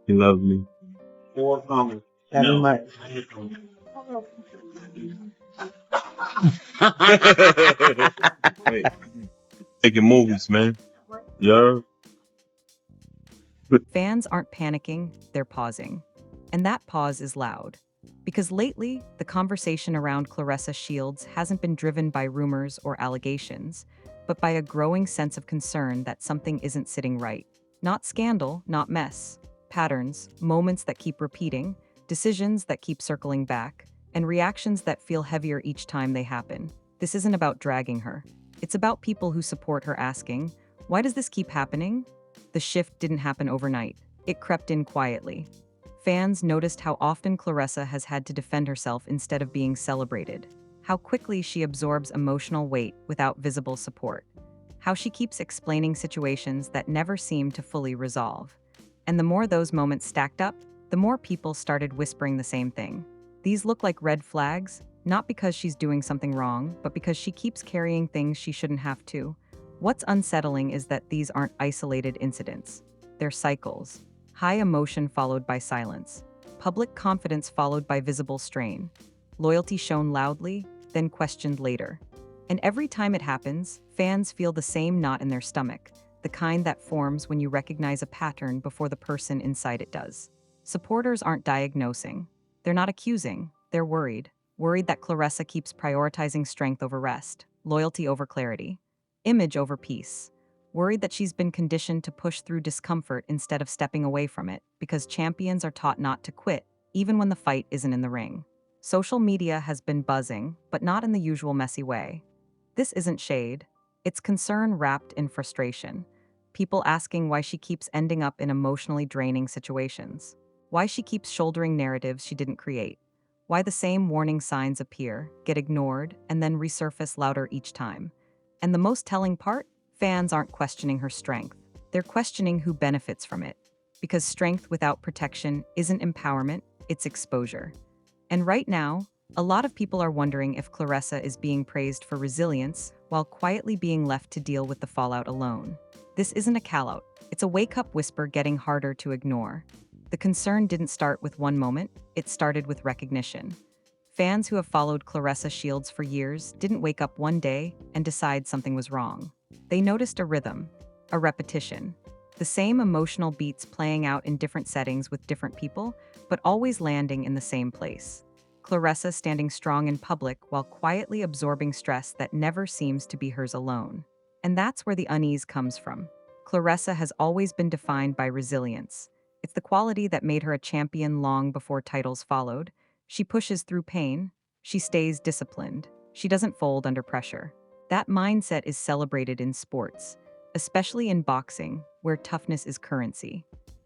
He loves me. Having my Hey, making movies, man. Yeah. Fans aren't panicking, they're pausing. And that pause is loud. Because lately, the conversation around Claressa Shields hasn't been driven by rumors or allegations, but by a growing sense of concern that something isn't sitting right. Not scandal, not mess. Patterns, moments that keep repeating, decisions that keep circling back, and reactions that feel heavier each time they happen. This isn't about dragging her. It's about people who support her asking, why does this keep happening? The shift didn't happen overnight. It crept in quietly. Fans noticed how often Claressa has had to defend herself instead of being celebrated, how quickly she absorbs emotional weight without visible support, how she keeps explaining situations that never seem to fully resolve. And the more those moments stacked up, the more people started whispering the same thing. These look like red flags, not because she's doing something wrong, but because she keeps carrying things she shouldn't have to. What's unsettling is that these aren't isolated incidents. They're cycles. High emotion followed by silence. Public confidence followed by visible strain. Loyalty shown loudly, then questioned later. And every time it happens, fans feel the same knot in their stomach, the kind that forms when you recognize a pattern before the person inside it does. Supporters aren't diagnosing. They're not accusing. They're worried. Worried that Claressa keeps prioritizing strength over rest, loyalty over clarity, image over peace. Worried that she's been conditioned to push through discomfort instead of stepping away from it, because champions are taught not to quit, even when the fight isn't in the ring. Social media has been buzzing, but not in the usual messy way. This isn't shade. It's concern wrapped in frustration. People asking why she keeps ending up in emotionally draining situations. Why she keeps shouldering narratives she didn't create. Why the same warning signs appear, get ignored, and then resurface louder each time. And the most telling part? Fans aren't questioning her strength. They're questioning who benefits from it. Because strength without protection isn't empowerment, it's exposure. And right now, a lot of people are wondering if Claressa is being praised for resilience while quietly being left to deal with the fallout alone. This isn't a call-out. It's a wake-up whisper getting harder to ignore. The concern didn't start with one moment, it started with recognition. Fans who have followed Claressa Shields for years didn't wake up one day and decide something was wrong. They noticed a rhythm, a repetition, the same emotional beats playing out in different settings with different people, but always landing in the same place. Claressa standing strong in public while quietly absorbing stress that never seems to be hers alone. And that's where the unease comes from. Claressa has always been defined by resilience. It's the quality that made her a champion long before titles followed. She pushes through pain. She stays disciplined. She doesn't fold under pressure. That mindset is celebrated in sports, especially in boxing, where toughness is currency.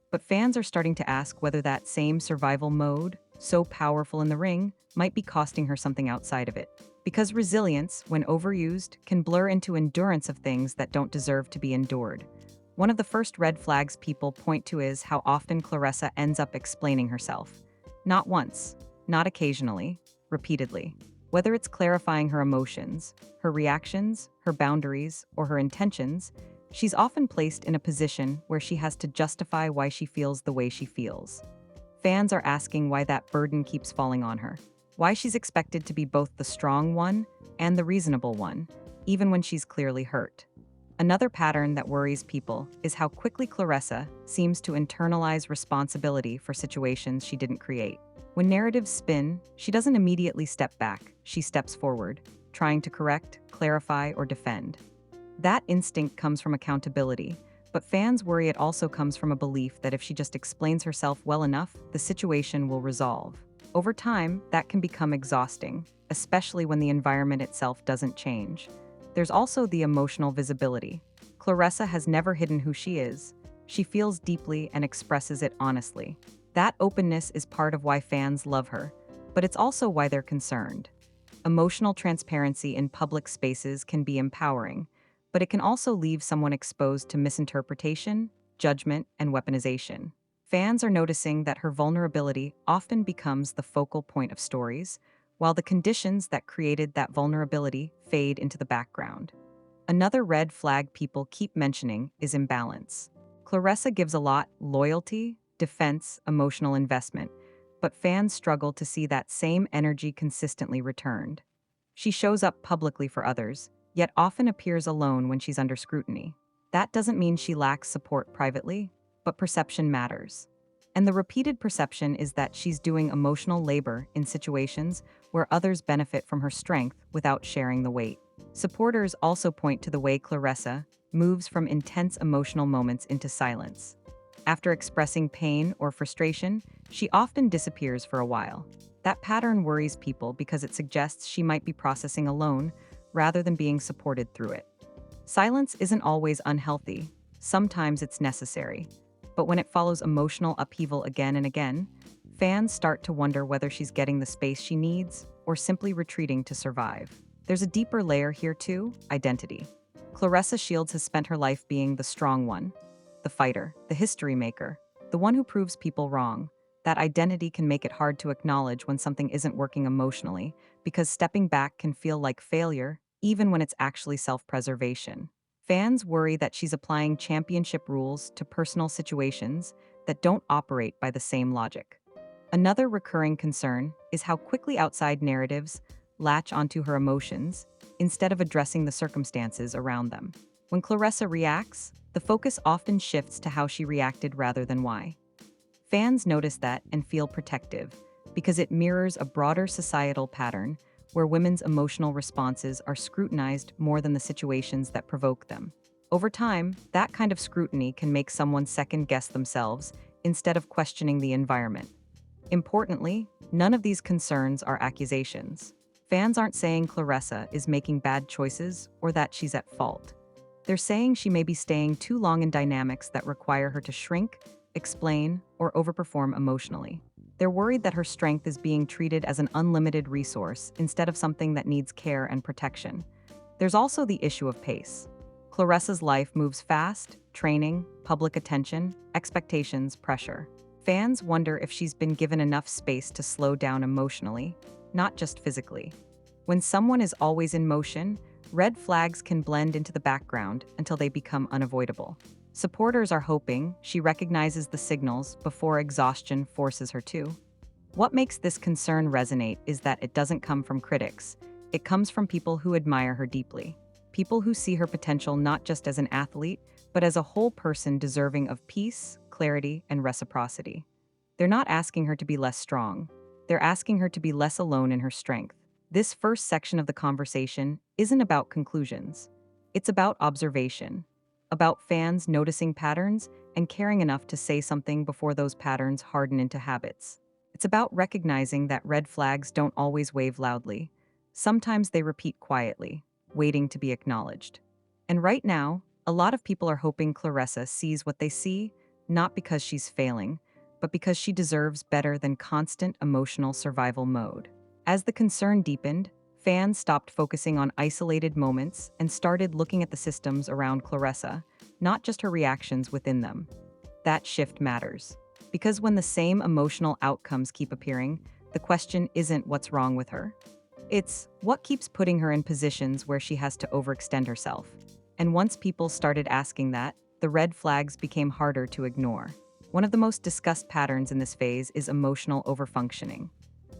But fans are starting to ask whether that same survival mode, so powerful in the ring, might be costing her something outside of it. Because resilience, when overused, can blur into endurance of things that don't deserve to be endured. One of the first red flags people point to is how often Claressa ends up explaining herself. Not once, not occasionally, repeatedly. Whether it's clarifying her emotions, her reactions, her boundaries, or her intentions, she's often placed in a position where she has to justify why she feels the way she feels. Fans are asking why that burden keeps falling on her. Why she's expected to be both the strong one and the reasonable one, even when she's clearly hurt. Another pattern that worries people is how quickly Claressa seems to internalize responsibility for situations she didn't create. When narratives spin, she doesn't immediately step back, she steps forward, trying to correct, clarify, or defend. That instinct comes from accountability, but fans worry it also comes from a belief that if she just explains herself well enough, the situation will resolve. Over time, that can become exhausting, especially when the environment itself doesn't change. There's also the emotional visibility. Claressa has never hidden who she is. She feels deeply and expresses it honestly. That openness is part of why fans love her, but it's also why they're concerned. Emotional transparency in public spaces can be empowering, but it can also leave someone exposed to misinterpretation, judgment, and weaponization. Fans are noticing that her vulnerability often becomes the focal point of stories, while the conditions that created that vulnerability fade into the background. Another red flag people keep mentioning is imbalance. Claressa gives a lot: loyalty, defense, emotional investment, but fans struggle to see that same energy consistently returned. She shows up publicly for others, yet often appears alone when she's under scrutiny. That doesn't mean she lacks support privately, but perception matters. And the repeated perception is that she's doing emotional labor in situations where others benefit from her strength without sharing the weight. Supporters also point to the way Claressa moves from intense emotional moments into silence. After expressing pain or frustration, she often disappears for a while. That pattern worries people because it suggests she might be processing alone rather than being supported through it. Silence isn't always unhealthy. Sometimes it's necessary. But when it follows emotional upheaval again and again, fans start to wonder whether she's getting the space she needs or simply retreating to survive. There's a deeper layer here too: identity. Claressa Shields has spent her life being the strong one, the fighter, the history maker, the one who proves people wrong. That identity can make it hard to acknowledge when something isn't working emotionally, because stepping back can feel like failure, even when it's actually self-preservation. Fans worry that she's applying championship rules to personal situations that don't operate by the same logic. Another recurring concern is how quickly outside narratives latch onto her emotions instead of addressing the circumstances around them. When Claressa reacts, the focus often shifts to how she reacted rather than why. Fans notice that and feel protective because it mirrors a broader societal pattern where women's emotional responses are scrutinized more than the situations that provoke them. Over time, that kind of scrutiny can make someone second-guess themselves instead of questioning the environment. Importantly, none of these concerns are accusations. Fans aren't saying Claressa is making bad choices or that she's at fault. They're saying she may be staying too long in dynamics that require her to shrink, explain, or overperform emotionally. They're worried that her strength is being treated as an unlimited resource instead of something that needs care and protection. There's also the issue of pace. Claressa's life moves fast: training, public attention, expectations, pressure. Fans wonder if she's been given enough space to slow down emotionally, not just physically. When someone is always in motion, red flags can blend into the background until they become unavoidable. Supporters are hoping she recognizes the signals before exhaustion forces her to. What makes this concern resonate is that it doesn't come from critics. It comes from people who admire her deeply. People who see her potential not just as an athlete, but as a whole person deserving of peace, clarity, and reciprocity. They're not asking her to be less strong. They're asking her to be less alone in her strength. This first section of the conversation isn't about conclusions. It's about observation, about fans noticing patterns and caring enough to say something before those patterns harden into habits. It's about recognizing that red flags don't always wave loudly. Sometimes they repeat quietly, waiting to be acknowledged. And right now, a lot of people are hoping Claressa sees what they see, not because she's failing, but because she deserves better than constant emotional survival mode. As the concern deepened, fans stopped focusing on isolated moments and started looking at the systems around Claressa, not just her reactions within them. That shift matters, because when the same emotional outcomes keep appearing, the question isn't what's wrong with her. It's what keeps putting her in positions where she has to overextend herself. And once people started asking that, the red flags became harder to ignore. One of the most discussed patterns in this phase is emotional overfunctioning.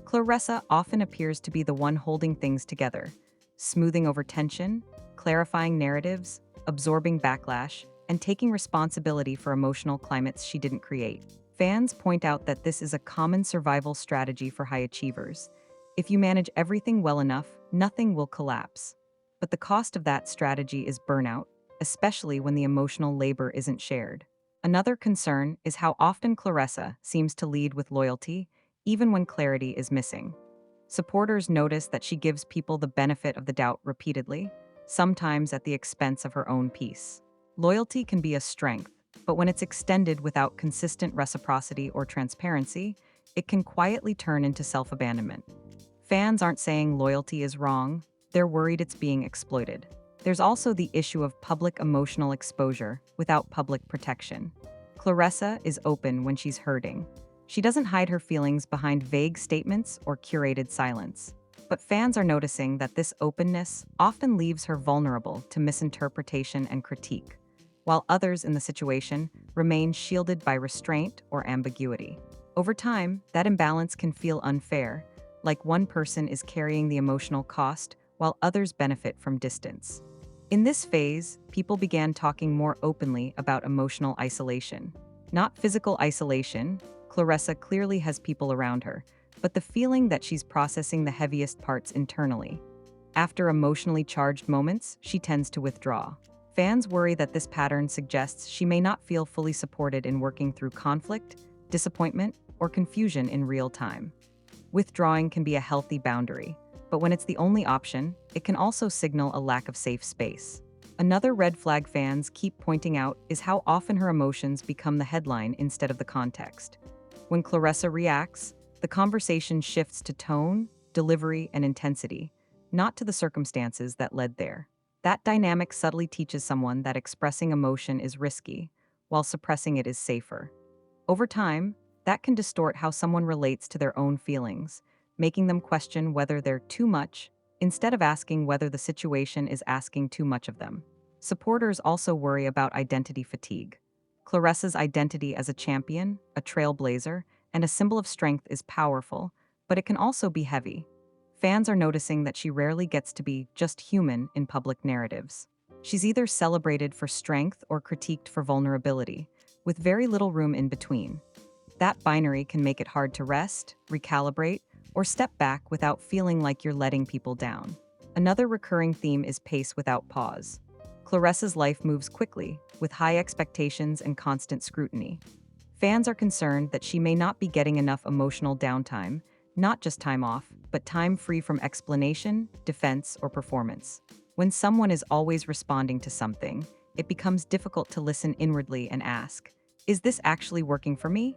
Claressa often appears to be the one holding things together, smoothing over tension, clarifying narratives, absorbing backlash, and taking responsibility for emotional climates she didn't create. Fans point out that this is a common survival strategy for high achievers. If you manage everything well enough, nothing will collapse. But the cost of that strategy is burnout, especially when the emotional labor isn't shared. Another concern is how often Claressa seems to lead with loyalty, even when clarity is missing. Supporters notice that she gives people the benefit of the doubt repeatedly, sometimes at the expense of her own peace. Loyalty can be a strength, but when it's extended without consistent reciprocity or transparency, it can quietly turn into self-abandonment. Fans aren't saying loyalty is wrong, they're worried it's being exploited. There's also the issue of public emotional exposure without public protection. Claressa is open when she's hurting. She doesn't hide her feelings behind vague statements or curated silence. But fans are noticing that this openness often leaves her vulnerable to misinterpretation and critique. while others in the situation remain shielded by restraint or ambiguity. Over time, that imbalance can feel unfair, like one person is carrying the emotional cost while others benefit from distance. In this phase, people began talking more openly about emotional isolation. Not physical isolation, Claressa clearly has people around her, but the feeling that she's processing the heaviest parts internally. After emotionally charged moments, she tends to withdraw. Fans worry that this pattern suggests she may not feel fully supported in working through conflict, disappointment, or confusion in real time. Withdrawing can be a healthy boundary, but when it's the only option, it can also signal a lack of safe space. Another red flag fans keep pointing out is how often her emotions become the headline instead of the context. When Claressa reacts, the conversation shifts to tone, delivery, and intensity, not to the circumstances that led there. That dynamic subtly teaches someone that expressing emotion is risky, while suppressing it is safer. Over time, that can distort how someone relates to their own feelings, making them question whether they're too much, instead of asking whether the situation is asking too much of them. Supporters also worry about identity fatigue. Claressa's identity as a champion, a trailblazer, and a symbol of strength is powerful, but it can also be heavy. Fans are noticing that she rarely gets to be just human in public narratives. She's either celebrated for strength or critiqued for vulnerability, with very little room in between. That binary can make it hard to rest, recalibrate, or step back without feeling like you're letting people down. Another recurring theme is pace without pause. Claressa's life moves quickly, with high expectations and constant scrutiny. Fans are concerned that she may not be getting enough emotional downtime, not just time off, but time free from explanation, defense, or performance. When someone is always responding to something, it becomes difficult to listen inwardly and ask, is this actually working for me?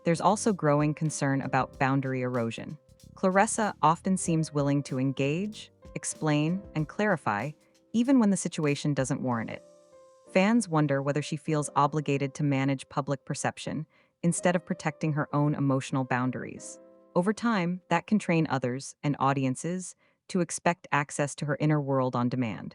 There's also growing concern about boundary erosion. Claressa often seems willing to engage, explain, and clarify, even when the situation doesn't warrant it. Fans wonder whether she feels obligated to manage public perception instead of protecting her own emotional boundaries. Over time, that can train others and audiences to expect access to her inner world on demand.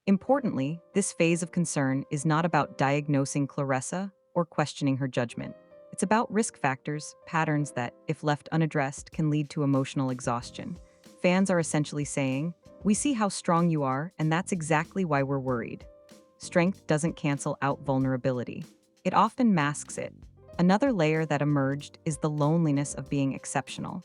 Importantly, this phase of concern is not about diagnosing Claressa or questioning her judgment. It's about risk factors, patterns that, if left unaddressed, can lead to emotional exhaustion. Fans are essentially saying, "We see how strong you are, and that's exactly why we're worried." Strength doesn't cancel out vulnerability. It often masks it. Another layer that emerged is the loneliness of being exceptional.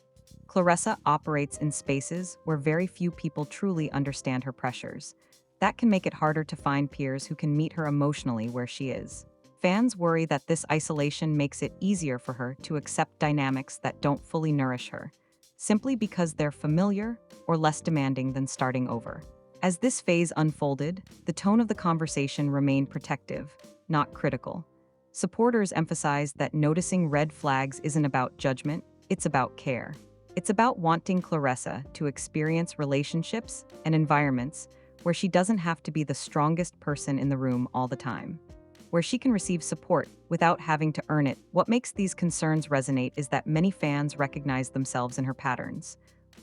Claressa operates in spaces where very few people truly understand her pressures. That can make it harder to find peers who can meet her emotionally where she is. Fans worry that this isolation makes it easier for her to accept dynamics that don't fully nourish her, simply because they're familiar or less demanding than starting over. As this phase unfolded, the tone of the conversation remained protective, not critical. Supporters emphasized that noticing red flags isn't about judgment, it's about care. It's about wanting Claressa to experience relationships and environments where she doesn't have to be the strongest person in the room all the time, where she can receive support without having to earn it. What makes these concerns resonate is that many fans recognize themselves in her patterns: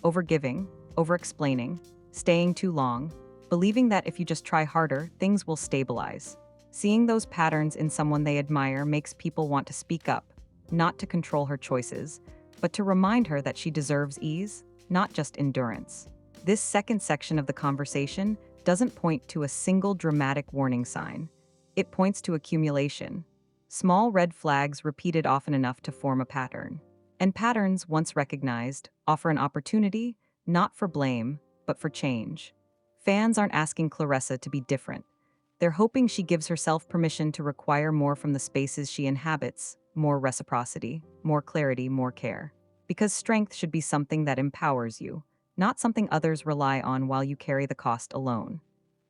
overgiving, over-explaining, staying too long, believing that if you just try harder, things will stabilize. Seeing those patterns in someone they admire makes people want to speak up, not to control her choices, but to remind her that she deserves ease, not just endurance. This second section of the conversation doesn't point to a single dramatic warning sign. It points to accumulation. Small red flags repeated often enough to form a pattern. And patterns, once recognized, offer an opportunity, not for blame, but for change. Fans aren't asking Claressa to be different. They're hoping she gives herself permission to require more from the spaces she inhabits, more reciprocity, more clarity, more care. Because strength should be something that empowers you, not something others rely on while you carry the cost alone.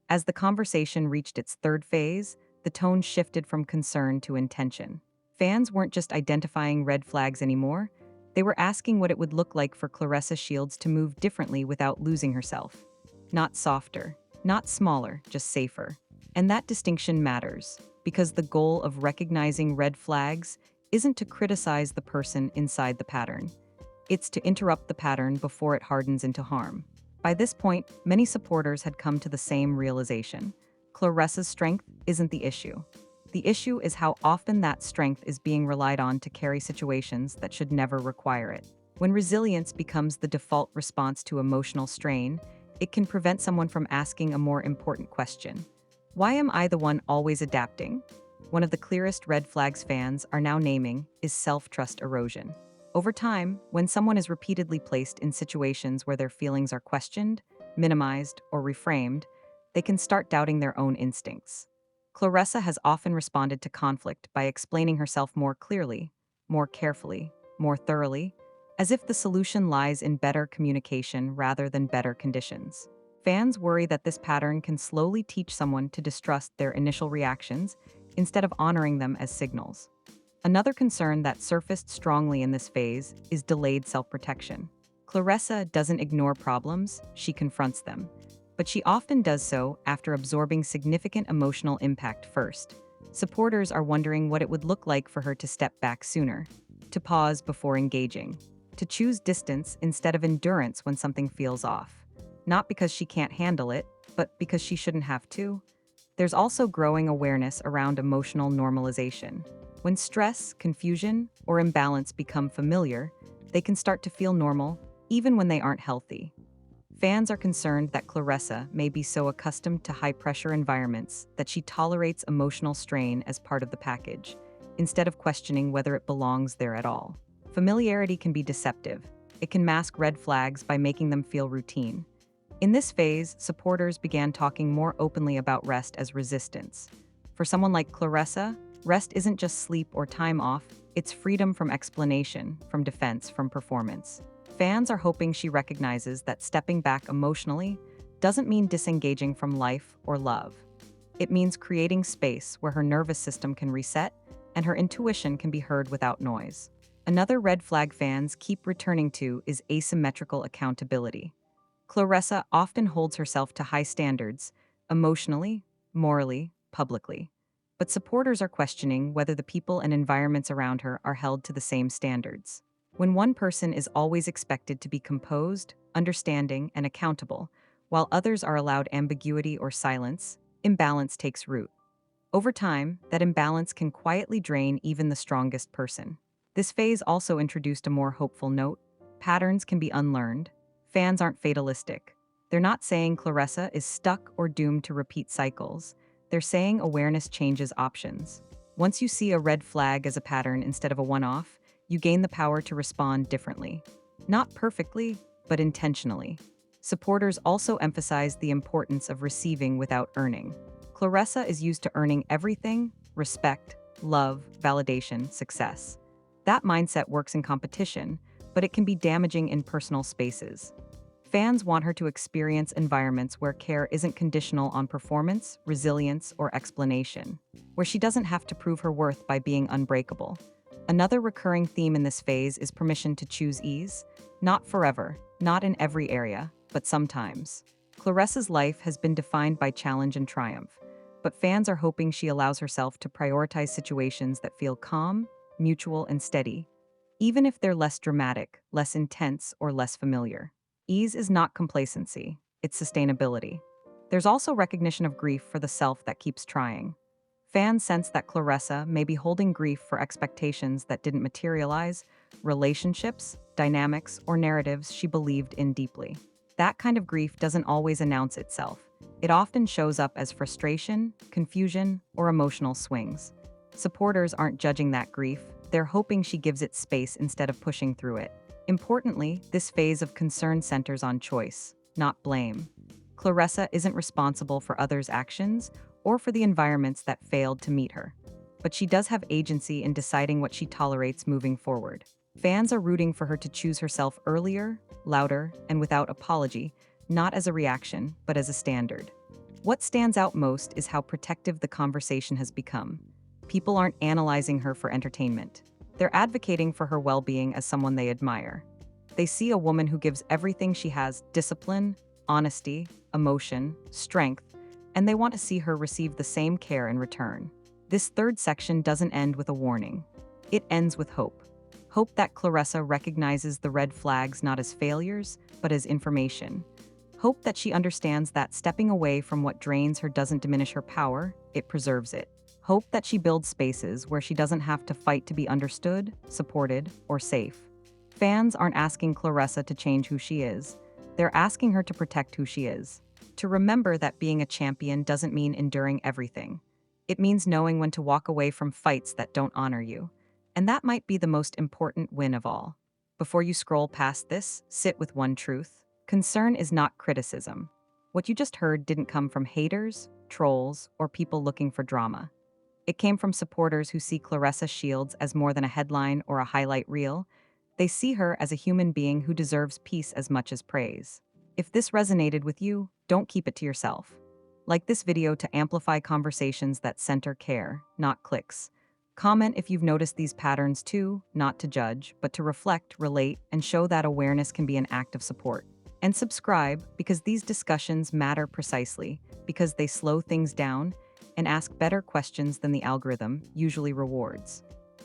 As the conversation reached its third phase, the tone shifted from concern to intention. Fans weren't just identifying red flags anymore, they were asking what it would look like for Claressa Shields to move differently without losing herself. Not softer, not smaller, just safer. And that distinction matters, because the goal of recognizing red flags isn't to criticize the person inside the pattern. It's to interrupt the pattern before it hardens into harm. By this point, many supporters had come to the same realization. Claressa's strength isn't the issue. The issue is how often that strength is being relied on to carry situations that should never require it. When resilience becomes the default response to emotional strain, it can prevent someone from asking a more important question. Why am I the one always adapting? One of the clearest red flags fans are now naming is self-trust erosion. Over time, when someone is repeatedly placed in situations where their feelings are questioned, minimized, or reframed, they can start doubting their own instincts. Claressa has often responded to conflict by explaining herself more clearly, more carefully, more thoroughly, as if the solution lies in better communication rather than better conditions. Fans worry that this pattern can slowly teach someone to distrust their initial reactions instead of honoring them as signals. Another concern that surfaced strongly in this phase is delayed self-protection. Claressa doesn't ignore problems, she confronts them. But she often does so after absorbing significant emotional impact first. Supporters are wondering what it would look like for her to step back sooner, to pause before engaging, to choose distance instead of endurance when something feels off. Not because she can't handle it, but because she shouldn't have to. There's also growing awareness around emotional normalization. When stress, confusion, or imbalance become familiar, they can start to feel normal, even when they aren't healthy. Fans are concerned that Claressa may be so accustomed to high-pressure environments that she tolerates emotional strain as part of the package, instead of questioning whether it belongs there at all. Familiarity can be deceptive. It can mask red flags by making them feel routine. In this phase, supporters began talking more openly about rest as resistance. For someone like Claressa, rest isn't just sleep or time off, it's freedom from explanation, from defense, from performance. Fans are hoping she recognizes that stepping back emotionally doesn't mean disengaging from life or love. It means creating space where her nervous system can reset and her intuition can be heard without noise. Another red flag fans keep returning to is asymmetrical accountability. Claressa often holds herself to high standards, emotionally, morally, publicly. But supporters are questioning whether the people and environments around her are held to the same standards. When one person is always expected to be composed, understanding, and accountable, while others are allowed ambiguity or silence, imbalance takes root. Over time, that imbalance can quietly drain even the strongest person. This phase also introduced a more hopeful note. Patterns can be unlearned. Fans aren't fatalistic. They're not saying Claressa is stuck or doomed to repeat cycles. They're saying awareness changes options. Once you see a red flag as a pattern instead of a one-off, you gain the power to respond differently. Not perfectly, but intentionally. Supporters also emphasize the importance of receiving without earning. Claressa is used to earning everything: respect, love, validation, success. That mindset works in competition, but it can be damaging in personal spaces. Fans want her to experience environments where care isn't conditional on performance, resilience, or explanation, where she doesn't have to prove her worth by being unbreakable. Another recurring theme in this phase is permission to choose ease, not forever, not in every area, but sometimes. Claressa's life has been defined by challenge and triumph, but fans are hoping she allows herself to prioritize situations that feel calm, mutual, and steady, even if they're less dramatic, less intense, or less familiar. Ease is not complacency, it's sustainability. There's also recognition of grief for the self that keeps trying. Fans sense that Claressa may be holding grief for expectations that didn't materialize, relationships, dynamics, or narratives she believed in deeply. That kind of grief doesn't always announce itself. It often shows up as frustration, confusion, or emotional swings. Supporters aren't judging that grief, they're hoping she gives it space instead of pushing through it. Importantly, this phase of concern centers on choice, not blame. Claressa isn't responsible for others' actions or for the environments that failed to meet her. But she does have agency in deciding what she tolerates moving forward. Fans are rooting for her to choose herself earlier, louder, and without apology, not as a reaction, but as a standard. What stands out most is how protective the conversation has become. People aren't analyzing her for entertainment. They're advocating for her well-being as someone they admire. They see a woman who gives everything she has: discipline, honesty, emotion, strength, and they want to see her receive the same care in return. This third section doesn't end with a warning. It ends with hope. Hope that Claressa recognizes the red flags not as failures, but as information. Hope that she understands that stepping away from what drains her doesn't diminish her power, it preserves it. Hope that she builds spaces where she doesn't have to fight to be understood, supported, or safe. Fans aren't asking Claressa to change who she is. They're asking her to protect who she is. To remember that being a champion doesn't mean enduring everything. It means knowing when to walk away from fights that don't honor you. And that might be the most important win of all. Before you scroll past this, sit with one truth. Concern is not criticism. What you just heard didn't come from haters, trolls, or people looking for drama. It came from supporters who see Claressa Shields as more than a headline or a highlight reel. They see her as a human being who deserves peace as much as praise. If this resonated with you, don't keep it to yourself. Like this video to amplify conversations that center care, not clicks. Comment if you've noticed these patterns too, not to judge, but to reflect, relate, and show that awareness can be an act of support. And subscribe, because these discussions matter precisely, because they slow things down and ask better questions than the algorithm usually rewards.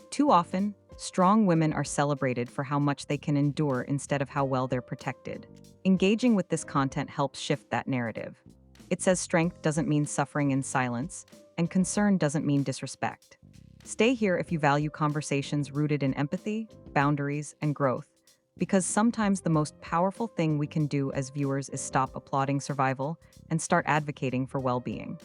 Too often, strong women are celebrated for how much they can endure instead of how well they're protected. Engaging with this content helps shift that narrative. It says strength doesn't mean suffering in silence, and concern doesn't mean disrespect. Stay here if you value conversations rooted in empathy, boundaries, and growth, because sometimes the most powerful thing we can do as viewers is stop applauding survival and start advocating for well-being.